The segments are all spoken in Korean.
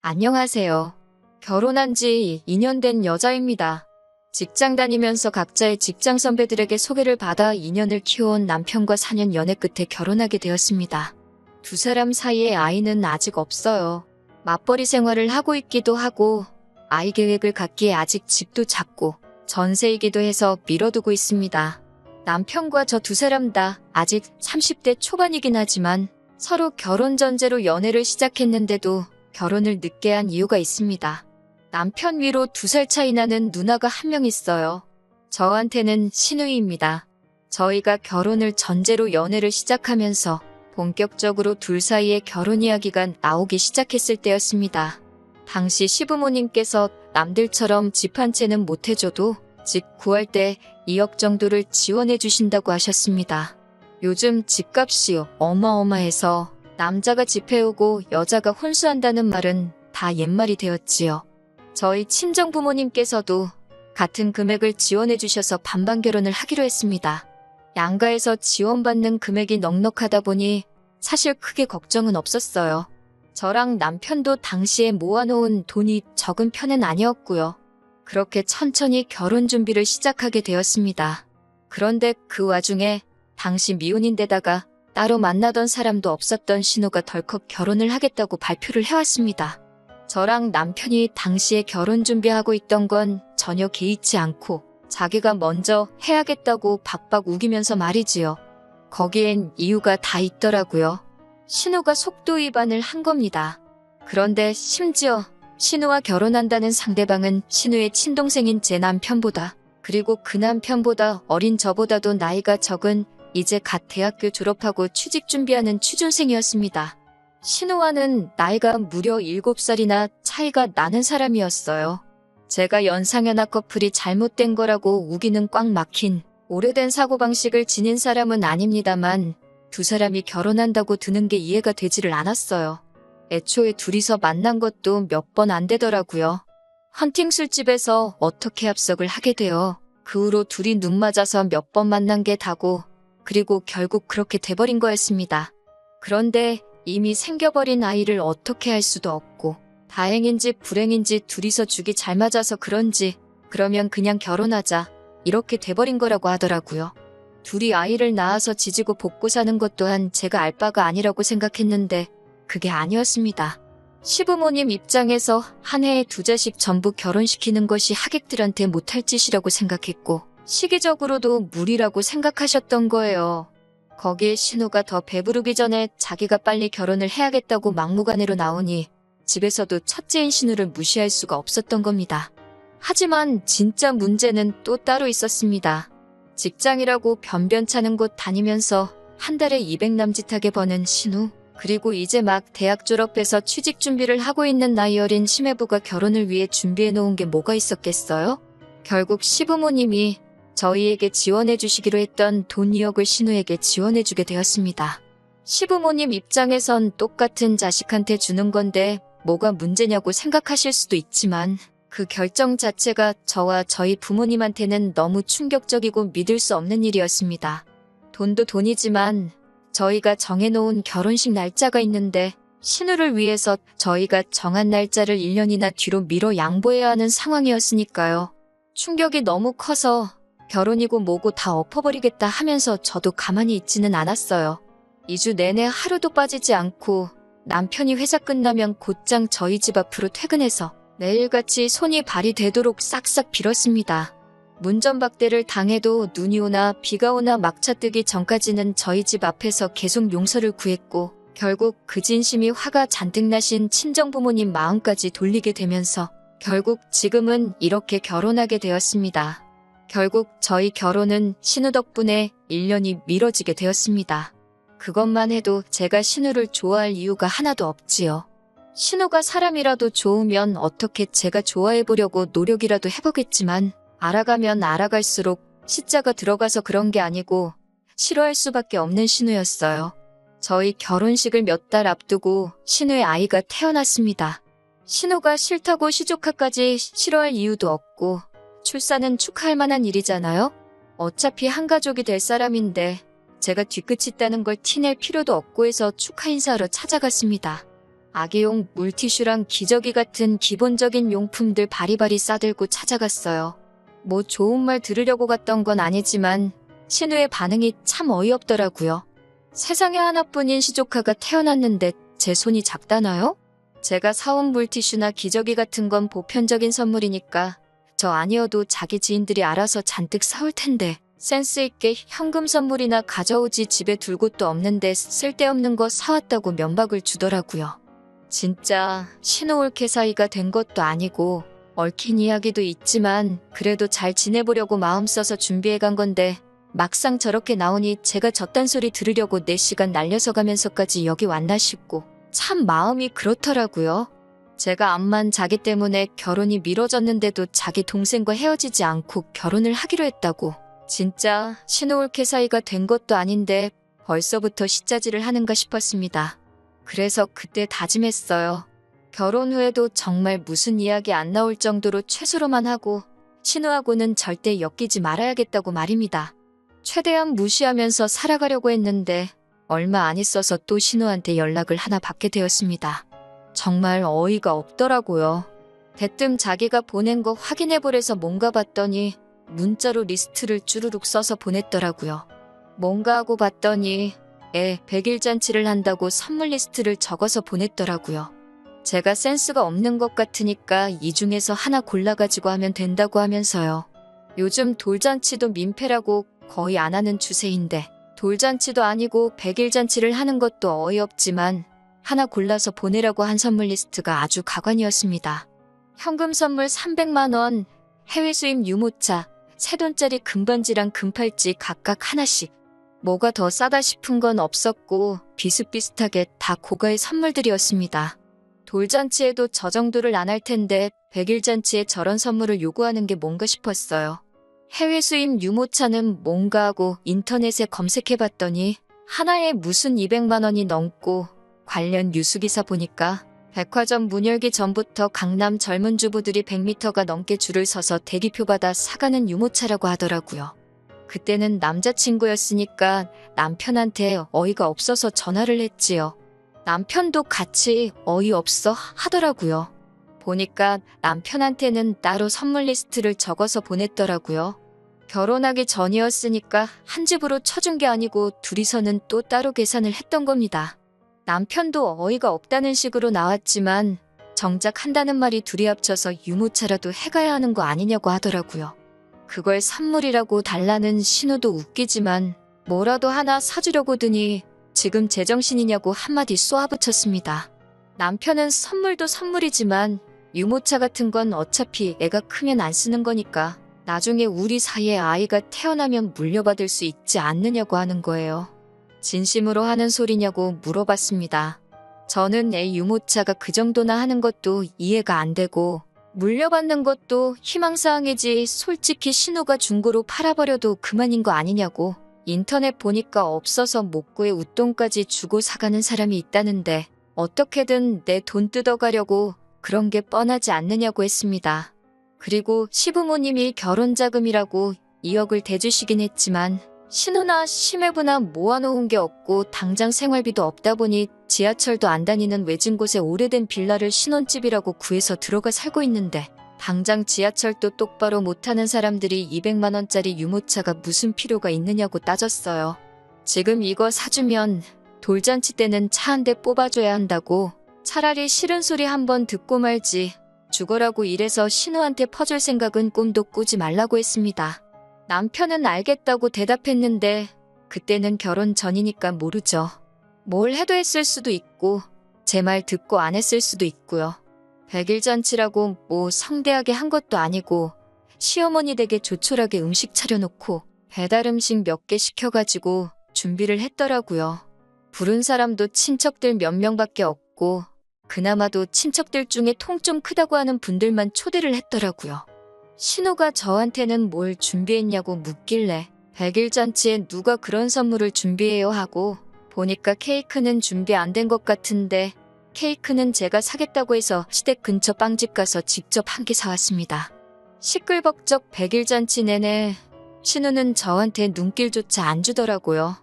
안녕하세요. 결혼한 지 2년 된 여자입니다. 직장 다니면서 각자의 직장 선배들에게 소개를 받아 2년을 키워온 남편과 4년 연애 끝에 결혼하게 되었습니다. 두 사람 사이에 아이는 아직 없어요. 맞벌이 생활을 하고 있기도 하고 아이 계획을 갖기에 아직 집도 작고 전세이기도 해서 미뤄두고 있습니다. 남편과 저 두 사람 다 아직 30대 초반이긴 하지만 서로 결혼 전제로 연애를 시작했는데도 결혼을 늦게 한 이유가 있습니다. 남편 위로 2살 차이 나는 누나가 한 명 있어요. 저한테는 시누이입니다. 저희가 결혼을 전제로 연애를 시작하면서 본격적으로 둘 사이에 결혼 이야기가 나오기 시작했을 때였습니다. 당시 시부모님께서 남들처럼 집 한 채는 못 해줘도 집 구할 때 2억 정도를 지원해 주신다고 하셨습니다. 요즘 집값이 어마어마해서 남자가 집 해오고 여자가 혼수한다는 말은 다 옛말이 되었지요. 저희 친정부모님께서도 같은 금액을 지원해 주셔서 반반 결혼을 하기로 했습니다. 양가에서 지원받는 금액이 넉넉하다 보니 사실 크게 걱정은 없었어요. 저랑 남편도 당시에 모아놓은 돈이 적은 편은 아니었고요. 그렇게 천천히 결혼 준비를 시작하게 되었습니다. 그런데 그 와중에 당시 미혼인데다가 따로 만나던 사람도 없었던 신우가 덜컥 결혼을 하겠다고 발표를 해왔습니다. 저랑 남편이 당시에 결혼 준비하고 있던 건 전혀 개의치 않고 자기가 먼저 해야겠다고 박박 우기면서 말이지요. 거기엔 이유가 다 있더라고요. 신우가 속도 위반을 한 겁니다. 그런데 심지어 신우와 결혼한다는 상대방은 신우의 친동생인 제 남편보다 그리고 그 남편보다 어린 저보다도 나이가 적은 이제 갓 대학교 졸업하고 취직 준비하는 취준생이었습니다. 신우와는 나이가 무려 7살이나 차이가 나는 사람이었어요. 제가 연상연하 커플이 잘못된 거라고 우기는 꽉 막힌 오래된 사고방식을 지닌 사람은 아닙니다만 두 사람이 결혼한다고 드는 게 이해가 되지를 않았어요. 애초에 둘이서 만난 것도 몇 번 안 되더라고요. 헌팅 술집에서 어떻게 합석을 하게 되어 그 후로 둘이 눈 맞아서 몇 번 만난 게 다고 그리고 결국 그렇게 돼버린 거였습니다. 그런데 이미 생겨버린 아이를 어떻게 할 수도 없고 다행인지 불행인지 둘이서 죽이 잘 맞아서 그런지 그러면 그냥 결혼하자 이렇게 돼버린 거라고 하더라고요. 둘이 아이를 낳아서 지지고 볶고 사는 것 또한 제가 알 바가 아니라고 생각했는데 그게 아니었습니다. 시부모님 입장에서 한 해에 2자식 전부 결혼시키는 것이 하객들한테 못할 짓이라고 생각했고 시기적으로도 무리라고 생각하셨던 거예요. 거기에 신우가 더 배부르기 전에 자기가 빨리 결혼을 해야겠다고 막무가내로 나오니 집에서도 첫째인 신우를 무시할 수가 없었던 겁니다. 하지만 진짜 문제는 또 따로 있었습니다. 직장이라고 변변찮은 곳 다니면서 한 달에 200 남짓하게 버는 신우, 그리고 이제 막 대학 졸업해서 취직 준비를 하고 있는 나이 어린 시매부가 결혼을 위해 준비해 놓은 게 뭐가 있었겠어요? 결국 시부모님이 저희에게 지원해 주시기로 했던 돈 2억을 신우에게 지원해 주게 되었습니다. 시부모님 입장에선 똑같은 자식한테 주는 건데 뭐가 문제냐고 생각하실 수도 있지만 그 결정 자체가 저와 저희 부모님한테는 너무 충격적이고 믿을 수 없는 일이었습니다. 돈도 돈이지만 저희가 정해놓은 결혼식 날짜가 있는데 신우를 위해서 저희가 정한 날짜를 1년이나 뒤로 미뤄 양보해야 하는 상황이었으니까요. 충격이 너무 커서 결혼이고 뭐고 다 엎어버리겠다 하면서 저도 가만히 있지는 않았어요. 2주 내내 하루도 빠지지 않고 남편이 회사 끝나면 곧장 저희 집 앞으로 퇴근해서 매일같이 손이 발이 되도록 싹싹 빌었습니다. 문전박대를 당해도 눈이 오나 비가 오나 막차 뜨기 전까지는 저희 집 앞에서 계속 용서를 구했고 결국 그 진심이 화가 잔뜩 나신 친정부모님 마음까지 돌리게 되면서 결국 지금은 이렇게 결혼하게 되었습니다. 결국 저희 결혼은 신우 덕분에 1년이 미뤄지게 되었습니다. 그것만 해도 제가 신우를 좋아할 이유가 하나도 없지요. 신우가 사람이라도 좋으면 어떻게 제가 좋아해보려고 노력이라도 해보겠지만 알아가면 알아갈수록 시자가 들어가서 그런 게 아니고 싫어할 수밖에 없는 신우였어요. 저희 결혼식을 몇 달 앞두고 신우의 아이가 태어났습니다. 신우가 싫다고 시조카까지 싫어할 이유도 없고 출산은 축하할 만한 일이잖아요? 어차피 한 가족이 될 사람인데 제가 뒤끝이 있다는 걸 티낼 필요도 없고 해서 축하 인사하러 찾아갔습니다. 아기용 물티슈랑 기저귀 같은 기본적인 용품들 바리바리 싸들고 찾아갔어요. 뭐 좋은 말 들으려고 갔던 건 아니지만 신우의 반응이 참 어이없더라고요. 세상에 하나뿐인 시조카가 태어났는데 제 손이 작다나요? 제가 사온 물티슈나 기저귀 같은 건 보편적인 선물이니까 저 아니어도 자기 지인들이 알아서 잔뜩 사올 텐데 센스 있게 현금 선물이나 가져오지 집에 둘 곳도 없는데 쓸데없는 거 사왔다고 면박을 주더라고요. 진짜 신호올케 사이가 된 것도 아니고 얽힌 이야기도 있지만 그래도 잘 지내보려고 마음 써서 준비해 간 건데 막상 저렇게 나오니 제가 저딴 소리 들으려고 4시간 날려서 가면서까지 여기 왔나 싶고 참 마음이 그렇더라고요. 제가 암만 자기 때문에 결혼이 미뤄졌는데도 자기 동생과 헤어지지 않고 결혼을 하기로 했다고. 진짜 신호올케 사이가 된 것도 아닌데 벌써부터 시짜지를 하는가 싶었습니다. 그래서 그때 다짐했어요. 결혼 후에도 정말 무슨 이야기 안 나올 정도로 최소로만 하고 신우하고는 절대 엮이지 말아야겠다고 말입니다. 최대한 무시하면서 살아가려고 했는데 얼마 안 있어서 또 신우한테 연락을 하나 받게 되었습니다. 정말 어이가 없더라고요. 대뜸 자기가 보낸 거 확인해보래서 뭔가 봤더니 문자로 리스트를 쭈루룩 써서 보냈더라고요. 뭔가 하고 봤더니 100일 잔치를 한다고 선물 리스트를 적어서 보냈더라고요. 제가 센스가 없는 것 같으니까 이 중에서 하나 골라가지고 하면 된다고 하면서요. 요즘 돌잔치도 민폐라고 거의 안 하는 추세인데 돌잔치도 아니고 100일 잔치를 하는 것도 어이없지만 하나 골라서 보내라고 한 선물 리스트가 아주 가관이었습니다. 현금 선물 300만 원, 해외 수입 유모차, 새돈짜리 금반지랑 금팔찌 각각 하나씩. 뭐가 더 싸다 싶은 건 없었고 비슷비슷하게 다 고가의 선물들이었습니다. 돌잔치에도 저 정도를 안 할 텐데 100일 잔치에 저런 선물을 요구하는 게 뭔가 싶었어요. 해외 수입 유모차는 뭔가 하고 인터넷에 검색해봤더니 하나에 무슨 200만 원이 넘고 관련 뉴스기사 보니까 백화점 문 열기 전부터 강남 젊은 주부들이 100m가 넘게 줄을 서서 대기표 받아 사가는 유모차라고 하더라고요. 그때는 남자친구였으니까 남편한테 어이가 없어서 전화를 했지요. 남편도 같이 어이없어 하더라고요. 보니까 남편한테는 따로 선물 리스트를 적어서 보냈더라고요. 결혼하기 전이었으니까 한 집으로 쳐준 게 아니고 둘이서는 또 따로 계산을 했던 겁니다. 남편도 어이가 없다는 식으로 나왔지만 정작 한다는 말이 둘이 합쳐서 유모차라도 해가야 하는 거 아니냐고 하더라고요. 그걸 선물이라고 달라는 신우도 웃기지만 뭐라도 하나 사주려고 드니 지금 제정신이냐고 한마디 쏘아붙였습니다. 남편은 선물도 선물이지만 유모차 같은 건 어차피 애가 크면 안 쓰는 거니까 나중에 우리 사이에 아이가 태어나면 물려받을 수 있지 않느냐고 하는 거예요. 진심으로 하는 소리냐고 물어봤습니다. 저는 애 유모차가 그 정도나 하는 것도 이해가 안 되고 물려받는 것도 희망사항이지 솔직히 신우가 중고로 팔아버려도 그만인 거 아니냐고. 인터넷 보니까 없어서 못 구해 웃돈까지 주고 사가는 사람이 있다는데 어떻게든 내 돈 뜯어가려고 그런 게 뻔하지 않느냐고 했습니다. 그리고 시부모님이 결혼자금이라고 2억을 대주시긴 했지만 신우나 시매부나 모아놓은 게 없고 당장 생활비도 없다 보니 지하철도 안 다니는 외진 곳에 오래된 빌라를 신혼집이라고 구해서 들어가 살고 있는데 당장 지하철도 똑바로 못하는 사람들이 200만 원짜리 유모차가 무슨 필요가 있느냐고 따졌어요. 지금 이거 사주면 돌잔치 때는 차 한 대 뽑아줘야 한다고. 차라리 싫은 소리 한번 듣고 말지. 죽어라고 이래서 신우한테 퍼줄 생각은 꿈도 꾸지 말라고 했습니다. 남편은 알겠다고 대답했는데 그때는 결혼 전이니까 모르죠. 뭘 해도 했을 수도 있고 제 말 듣고 안 했을 수도 있고요. 100일 잔치라고 뭐 성대하게 한 것도 아니고 시어머니 댁에 조촐하게 음식 차려놓고 배달 음식 몇 개 시켜가지고 준비를 했더라고요. 부른 사람도 친척들 몇 명밖에 없고 그나마도 친척들 중에 통 좀 크다고 하는 분들만 초대를 했더라고요. 신우가 저한테는 뭘 준비했냐고 묻길래 100일 잔치에 누가 그런 선물을 준비해요 하고 보니까 케이크는 준비 안 된 것 같은데 케이크는 제가 사겠다고 해서 시댁 근처 빵집 가서 직접 한 개 사왔습니다. 시끌벅적 100일 잔치 내내 신우는 저한테 눈길조차 안 주더라고요.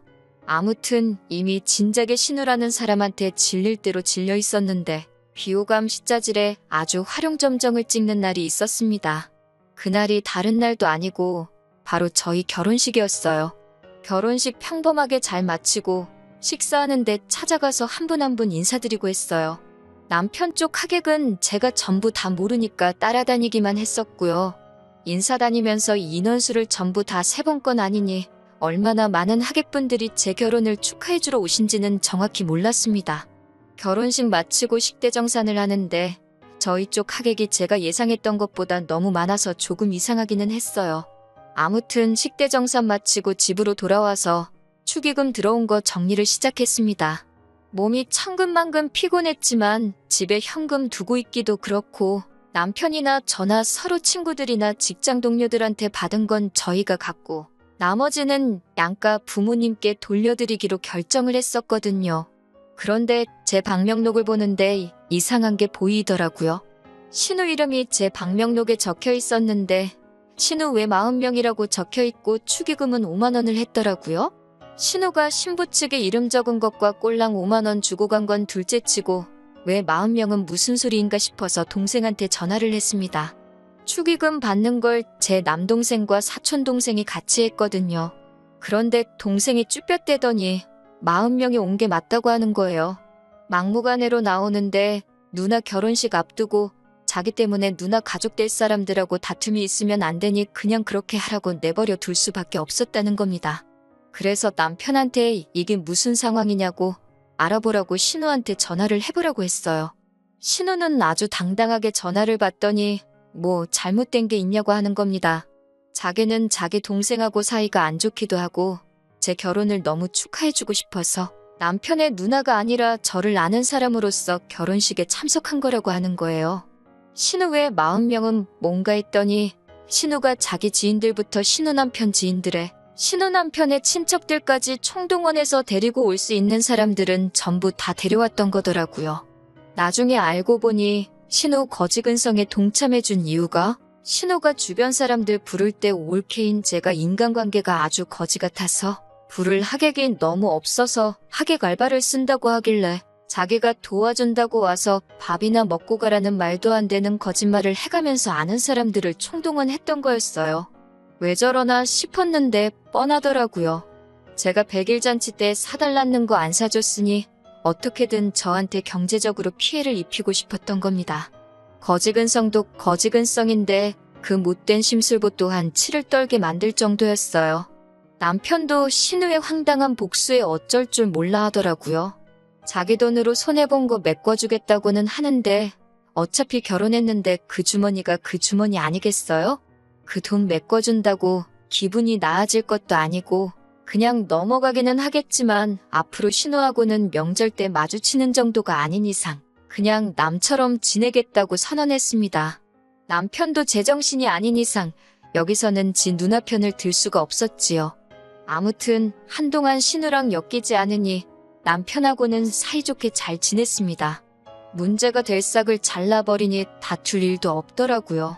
아무튼 이미 진작에 신우라는 사람한테 질릴 대로 질려 있었는데 비호감 시자질에 아주 활용점정을 찍는 날이 있었습니다. 그날이 다른 날도 아니고 바로 저희 결혼식이었어요. 결혼식 평범하게 잘 마치고 식사하는데 찾아가서 한 분 한 분 인사드리고 했어요. 남편 쪽 하객은 제가 전부 다 모르니까 따라다니기만 했었고요. 인사 다니면서 인원수를 전부 다 세본 건 아니니 얼마나 많은 하객분들이 제 결혼을 축하해주러 오신지는 정확히 몰랐습니다. 결혼식 마치고 식대정산을 하는데 저희 쪽 하객이 제가 예상했던 것보다 너무 많아서 조금 이상하기는 했어요. 아무튼 식대정산 마치고 집으로 돌아와서 축의금 들어온 거 정리를 시작했습니다. 몸이 천근만근 피곤했지만 집에 현금 두고 있기도 그렇고 남편이나 저나 서로 친구들이나 직장 동료들한테 받은 건 저희가 갖고 나머지는 양가 부모님께 돌려드리기로 결정을 했었거든요. 그런데 제 방명록을 보는데 이상한 게 보이더라고요. 신우 이름이 제 방명록에 적혀 있었는데 신우 외 40명이라고 적혀 있고 축의금은 5만 원을 했더라고요. 신우가 신부 측에 이름 적은 것과 꼴랑 5만 원 주고 간 건 둘째치고 왜 40명은 무슨 소리인가 싶어서 동생한테 전화를 했습니다. 축의금 받는 걸 제 남동생과 사촌동생이 같이 했거든요. 그런데 동생이 쭈뼛대더니 40명이 온 게 맞다고 하는 거예요. 막무가내로 나오는데 누나 결혼식 앞두고 자기 때문에 누나 가족 될 사람들하고 다툼이 있으면 안 되니 그냥 그렇게 하라고 내버려 둘 수밖에 없었다는 겁니다. 그래서 남편한테 이게 무슨 상황이냐고 알아보라고 신우한테 전화를 해보라고 했어요. 신우는 아주 당당하게 전화를 받더니 뭐 잘못된 게 있냐고 하는 겁니다. 자기는 자기 동생하고 사이가 안 좋기도 하고 제 결혼을 너무 축하해주고 싶어서 남편의 누나가 아니라 저를 아는 사람으로서 결혼식에 참석한 거라고 하는 거예요. 신우 외 40명은 뭔가 했더니 신우가 자기 지인들부터 신우 남편 지인들에 신우 남편의 친척들까지 총동원해서 데리고 올 수 있는 사람들은 전부 다 데려왔던 거더라고요. 나중에 알고 보니 신우 거지근성에 동참해준 이유가 신우가 주변 사람들 부를 때 올케인 제가 인간관계가 아주 거지 같아서 부를 하객이 너무 없어서 하객 알바를 쓴다고 하길래 자기가 도와준다고 와서 밥이나 먹고 가라는 말도 안 되는 거짓말을 해가면서 아는 사람들을 총동원했던 거였어요. 왜 저러나 싶었는데 뻔하더라고요. 제가 100일 잔치 때 사달라는 거 안 사줬으니 어떻게든 저한테 경제적으로 피해를 입히고 싶었던 겁니다. 거지근성도 거지근성인데 그 못된 심술보 또한 치를 떨게 만들 정도였어요. 남편도 신우의 황당한 복수에 어쩔 줄 몰라 하더라고요. 자기 돈으로 손해본 거 메꿔주겠다고는 하는데 어차피 결혼했는데 그 주머니가 그 주머니 아니겠어요? 그 돈 메꿔준다고 기분이 나아질 것도 아니고 그냥 넘어가기는 하겠지만 앞으로 신우하고는 명절 때 마주치는 정도가 아닌 이상 그냥 남처럼 지내겠다고 선언했습니다. 남편도 제정신이 아닌 이상 여기서는 지 누나 편을 들 수가 없었지요. 아무튼 한동안 신우랑 엮이지 않으니 남편하고는 사이좋게 잘 지냈습니다. 문제가 될 싹을 잘라버리니 다툴 일도 없더라고요.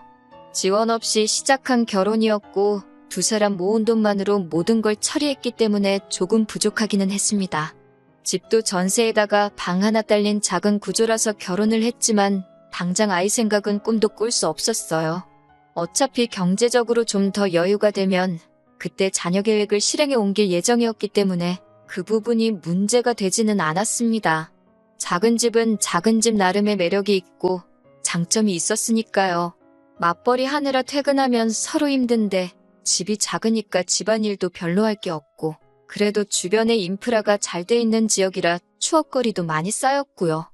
지원 없이 시작한 결혼이었고 두 사람 모은 돈만으로 모든 걸 처리했기 때문에 조금 부족하기는 했습니다. 집도 전세에다가 방 하나 딸린 작은 구조라서 결혼을 했지만 당장 아이 생각은 꿈도 꿀 수 없었어요. 어차피 경제적으로 좀 더 여유가 되면 그때 자녀 계획을 실행에 옮길 예정이었기 때문에 그 부분이 문제가 되지는 않았습니다. 작은 집은 작은 집 나름의 매력이 있고 장점이 있었으니까요. 맞벌이 하느라 퇴근하면 서로 힘든데 집이 작으니까 집안일도 별로 할 게 없고 그래도 주변에 인프라가 잘 돼 있는 지역이라 추억거리도 많이 쌓였고요.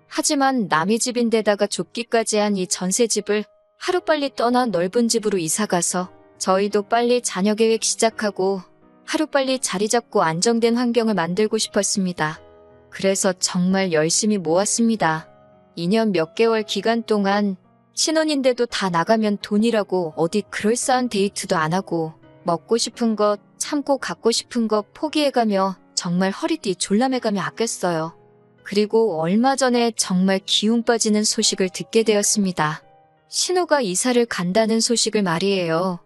하지만 남의 집인데다가 좁기까지 한 이 전세집을 하루빨리 떠나 넓은 집으로 이사가서 저희도 빨리 자녀 계획 시작하고 하루빨리 자리 잡고 안정된 환경을 만들고 싶었습니다. 그래서 정말 열심히 모았습니다. 2년 몇 개월 기간 동안 신혼인데도 다 나가면 돈이라고 어디 그럴싸한 데이트도 안 하고 먹고 싶은 거 참고 갖고 싶은 거 포기해가며 정말 허리띠 졸라매가며 아꼈어요. 그리고 얼마 전에 정말 기운 빠지는 소식을 듣게 되었습니다. 신우가 이사를 간다는 소식을 말이에요.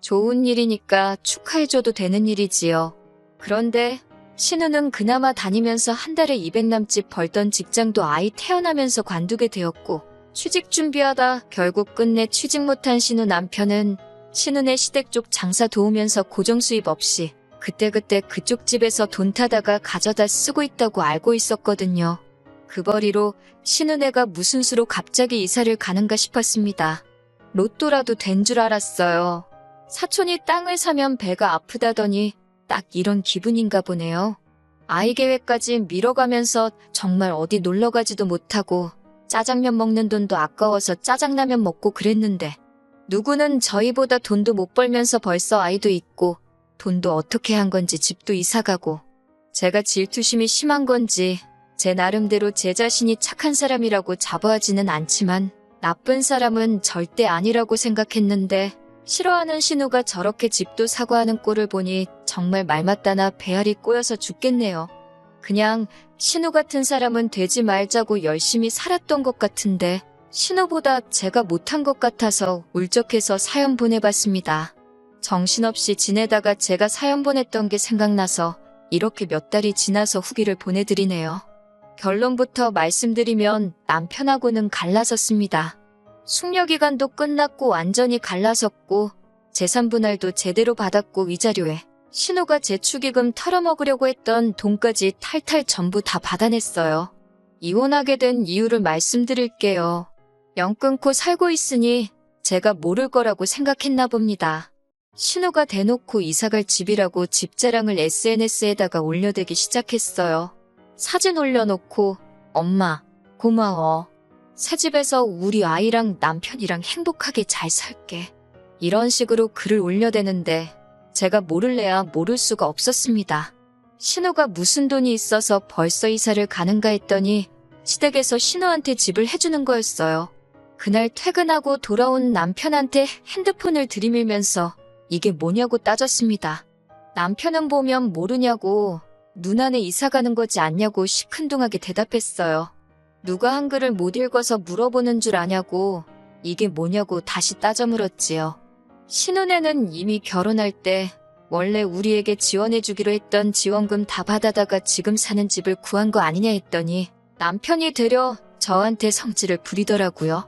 좋은 일이니까 축하해줘도 되는 일이지요. 그런데 신우는 그나마 다니면서 한 달에 200 남짓 벌던 직장도 아이 태어나면서 관두게 되었고 취직 준비하다 결국 끝내 취직 못한 신우 남편은 신우네 시댁 쪽 장사 도우면서 고정 수입 없이 그때그때 그쪽 집에서 돈 타다가 가져다 쓰고 있다고 알고 있었거든요. 그 벌이로 신우네가 무슨 수로 갑자기 이사를 가는가 싶었습니다. 로또라도 된 줄 알았어요. 사촌이 땅을 사면 배가 아프다더니 딱 이런 기분인가 보네요. 아이 계획까지 미뤄가면서 정말 어디 놀러가지도 못하고 짜장면 먹는 돈도 아까워서 짜장라면 먹고 그랬는데 누구는 저희보다 돈도 못 벌면서 벌써 아이도 있고 돈도 어떻게 한 건지 집도 이사가고 제가 질투심이 심한 건지 제 나름대로 제 자신이 착한 사람이라고 자부하지는 않지만 나쁜 사람은 절대 아니라고 생각했는데 싫어하는 신우가 저렇게 집도 사고 하는 꼴을 보니 정말 말 맞다나 배알이 꼬여서 죽겠네요. 그냥 신우 같은 사람은 되지 말자고 열심히 살았던 것 같은데 신우보다 제가 못한 것 같아서 울적해서 사연 보내봤습니다. 정신없이 지내다가 제가 사연 보냈던 게 생각나서 이렇게 몇 달이 지나서 후기를 보내드리네요. 결론부터 말씀드리면 남편하고는 갈라섰습니다. 숙려기간도 끝났고 완전히 갈라섰고 재산분할도 제대로 받았고 위자료에 신우가 제 축의금 털어먹으려고 했던 돈까지 탈탈 전부 다 받아냈어요. 이혼하게 된 이유를 말씀드릴게요. 연 끊고 살고 있으니 제가 모를 거라고 생각했나 봅니다. 신우가 대놓고 이사갈 집이라고 집 자랑을 SNS에다가 올려대기 시작했어요. 사진 올려놓고 엄마 고마워. 새 집에서 우리 아이랑 남편이랑 행복하게 잘 살게. 이런 식으로 글을 올려대는데 제가 모를래야 모를 수가 없었습니다. 신우가 무슨 돈이 있어서 벌써 이사를 가는가 했더니 시댁에서 신우한테 집을 해주는 거였어요. 그날 퇴근하고 돌아온 남편한테 핸드폰을 들이밀면서 이게 뭐냐고 따졌습니다. 남편은 보면 모르냐고 누나네 이사 가는 거지 않냐고 시큰둥하게 대답했어요. 누가 한글을 못 읽어서 물어보는 줄 아냐고 이게 뭐냐고 다시 따져 물었지요. 신우네는 이미 결혼할 때 원래 우리에게 지원해주기로 했던 지원금 다 받아다가 지금 사는 집을 구한 거 아니냐 했더니 남편이 되려 저한테 성질을 부리더라고요.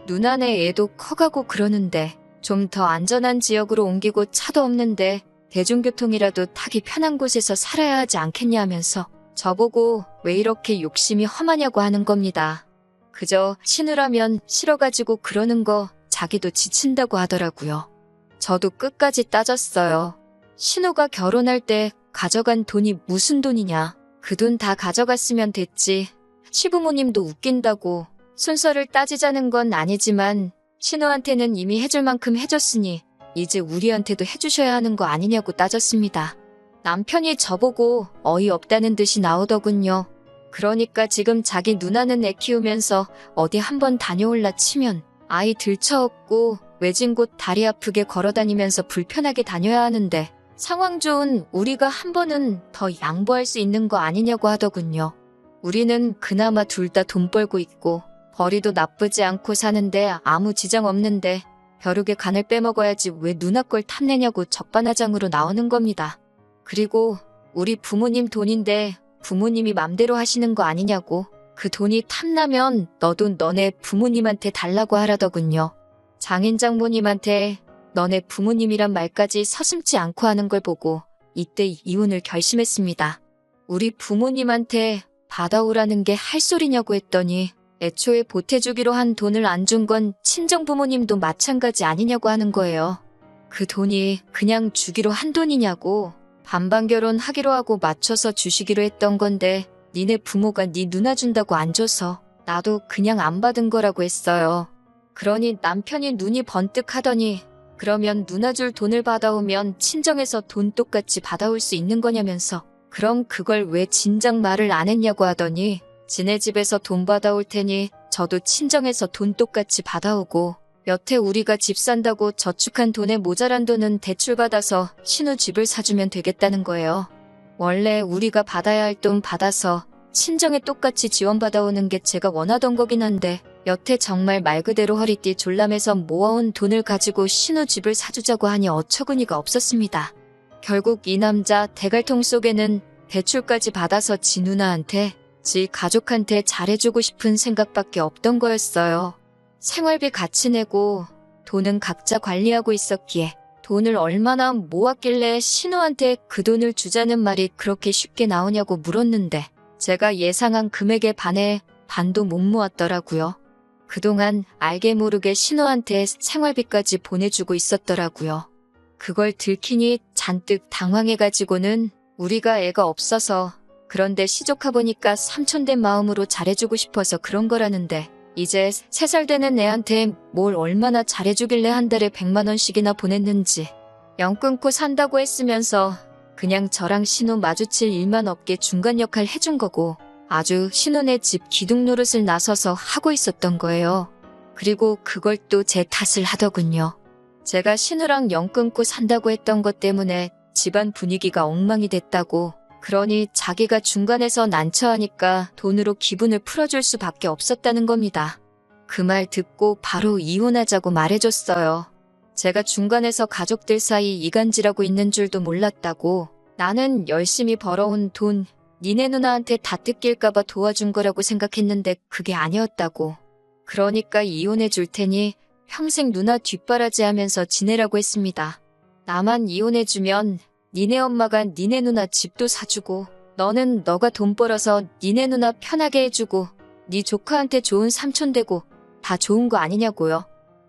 누나네 애도 커가고 그러는데 좀 더 안전한 지역으로 옮기고 차도 없는데 대중교통이라도 타기 편한 곳에서 살아야 하지 않겠냐 하면서 저보고 왜 이렇게 욕심이 험하냐고 하는 겁니다. 그저 신우라면 싫어가지고 그러는 거 자기도 지친다고 하더라고요. 저도 끝까지 따졌어요. 신우가 결혼할 때 가져간 돈이 무슨 돈이냐. 그 돈 다 가져갔으면 됐지. 시부모님도 웃긴다고 순서를 따지자는 건 아니지만 신우한테는 이미 해줄 만큼 해줬으니 이제 우리한테도 해주셔야 하는 거 아니냐고 따졌습니다. 남편이 저보고 어이없다는 듯이 나오더군요. 그러니까 지금 자기 누나는 애 키우면서 어디 한번 다녀올라 치면 아이 들쳐업고 외진 곳 다리 아프게 걸어다니면서 불편하게 다녀야 하는데 상황 좋은 우리가 한 번은 더 양보할 수 있는 거 아니냐고 하더군요. 우리는 그나마 둘 다 돈 벌고 있고 벌이도 나쁘지 않고 사는데 아무 지장 없는데 벼룩의 간을 빼먹어야지 왜 누나 걸 탐내냐고 적반하장으로 나오는 겁니다. 그리고 우리 부모님 돈인데 부모님이 맘대로 하시는 거 아니냐고 그 돈이 탐나면 너도 너네 부모님한테 달라고 하라더군요. 장인 장모님한테 너네 부모님이란 말까지 서슴지 않고 하는 걸 보고 이때 이혼을 결심했습니다. 우리 부모님한테 받아오라는 게 할 소리냐고 했더니 애초에 보태주기로 한 돈을 안 준 건 친정부모님도 마찬가지 아니냐고 하는 거예요. 그 돈이 그냥 주기로 한 돈이냐고. 반반 결혼하기로 하고 맞춰서 주시기로 했던 건데 니네 부모가 니 누나 준다고 안 줘서 나도 그냥 안 받은 거라고 했어요. 그러니 남편이 눈이 번뜩 하더니 그러면 누나 줄 돈을 받아오면 친정에서 돈 똑같이 받아올 수 있는 거냐면서 그럼 그걸 왜 진작 말을 안 했냐고 하더니 지네 집에서 돈 받아올 테니 저도 친정에서 돈 똑같이 받아오고 여태 우리가 집 산다고 저축한 돈에 모자란 돈은 대출 받아서 신우 집을 사주면 되겠다는 거예요. 원래 우리가 받아야 할 돈 받아서 친정에 똑같이 지원받아오는 게 제가 원하던 거긴 한데 여태 정말 말 그대로 허리띠 졸라매서 모아온 돈을 가지고 신우 집을 사주자고 하니 어처구니가 없었습니다. 결국 이 남자 대갈통 속에는 대출까지 받아서 지 누나한테, 지 가족한테 잘해주고 싶은 생각밖에 없던 거였어요. 생활비 같이 내고 돈은 각자 관리하고 있었기에 돈을 얼마나 모았길래 신우한테 그 돈을 주자는 말이 그렇게 쉽게 나오냐고 물었는데 제가 예상한 금액에 반해 반도 못 모았더라고요. 그동안 알게 모르게 신우한테 생활비까지 보내주고 있었더라고요. 그걸 들키니 잔뜩 당황해가지고는 우리가 애가 없어서 그런데 시조카 보니까 삼촌된 마음으로 잘해주고 싶어서 그런 거라는데 이제 3살 되는 애한테 뭘 얼마나 잘해주길래 한 달에 100만 원씩이나 보냈는지 영 끊고 산다고 했으면서 그냥 저랑 신우 마주칠 일만 없게 중간 역할 해준 거고 아주 신우네 집 기둥 노릇을 나서서 하고 있었던 거예요. 그리고 그걸 또 제 탓을 하더군요. 제가 신우랑 영 끊고 산다고 했던 것 때문에 집안 분위기가 엉망이 됐다고 그러니 자기가 중간에서 난처하니까 돈으로 기분을 풀어줄 수밖에 없었다는 겁니다. 그 말 듣고 바로 이혼하자고 말해줬어요. 제가 중간에서 가족들 사이 이간질하고 있는 줄도 몰랐다고 나는 열심히 벌어온 돈 니네 누나한테 다 뜯길까봐 도와준 거라고 생각했는데 그게 아니었다고. 그러니까 이혼해 줄 테니 평생 누나 뒷바라지하면서 지내라고 했습니다. 나만 이혼해주면 니네 엄마가 니네 누나 집도 사주고 너는 너가 돈 벌어서 니네 누나 편하게 해주고 니 조카한테 좋은 삼촌 되고 다 좋은 거 아니냐고요.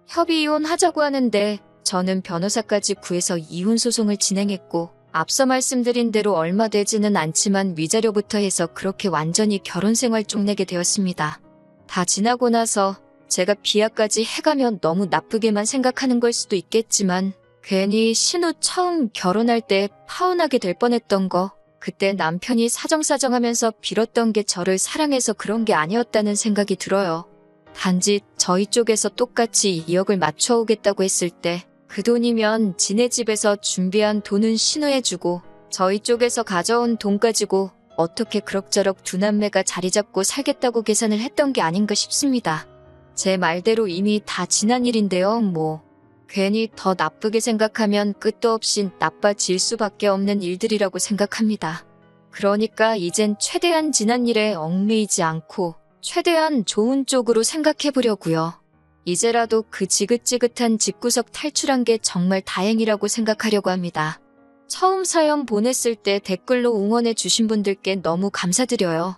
협의 이혼하자고 하는데 저는 변호사까지 구해서 이혼 소송을 진행했고 앞서 말씀드린 대로 얼마 되지는 않지만 위자료부터 해서 그렇게 완전히 결혼 생활 쪽내게 되었습니다. 다 지나고 나서 제가 비하까지 해가면 너무 나쁘게만 생각하는 걸 수도 있겠지만 괜히 신우 처음 결혼할 때 파혼하게 될 뻔했던 거 그때 남편이 사정사정하면서 빌었던 게 저를 사랑해서 그런 게 아니었다는 생각이 들어요. 단지 저희 쪽에서 똑같이 2억을 맞춰오겠다고 했을 때 그 돈이면 지네 집에서 준비한 돈은 신우해주고 저희 쪽에서 가져온 돈 가지고 어떻게 그럭저럭 두 남매가 자리 잡고 살겠다고 계산을 했던 게 아닌가 싶습니다. 제 말대로 이미 다 지난 일인데요, 뭐. 괜히 더 나쁘게 생각하면 끝도 없이 나빠질 수밖에 없는 일들이라고 생각합니다. 그러니까 이젠 최대한 지난 일에 얽매이지 않고 최대한 좋은 쪽으로 생각해보려고요. 이제라도 그 지긋지긋한 집구석 탈출한 게 정말 다행이라고 생각하려고 합니다. 처음 사연 보냈을 때 댓글로 응원해주신 분들께 너무 감사드려요.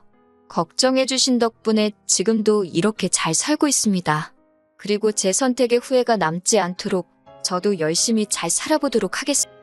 걱정해주신 덕분에 지금도 이렇게 잘 살고 있습니다. 그리고 제 선택에 후회가 남지 않도록 저도 열심히 잘 살아보도록 하겠습니다.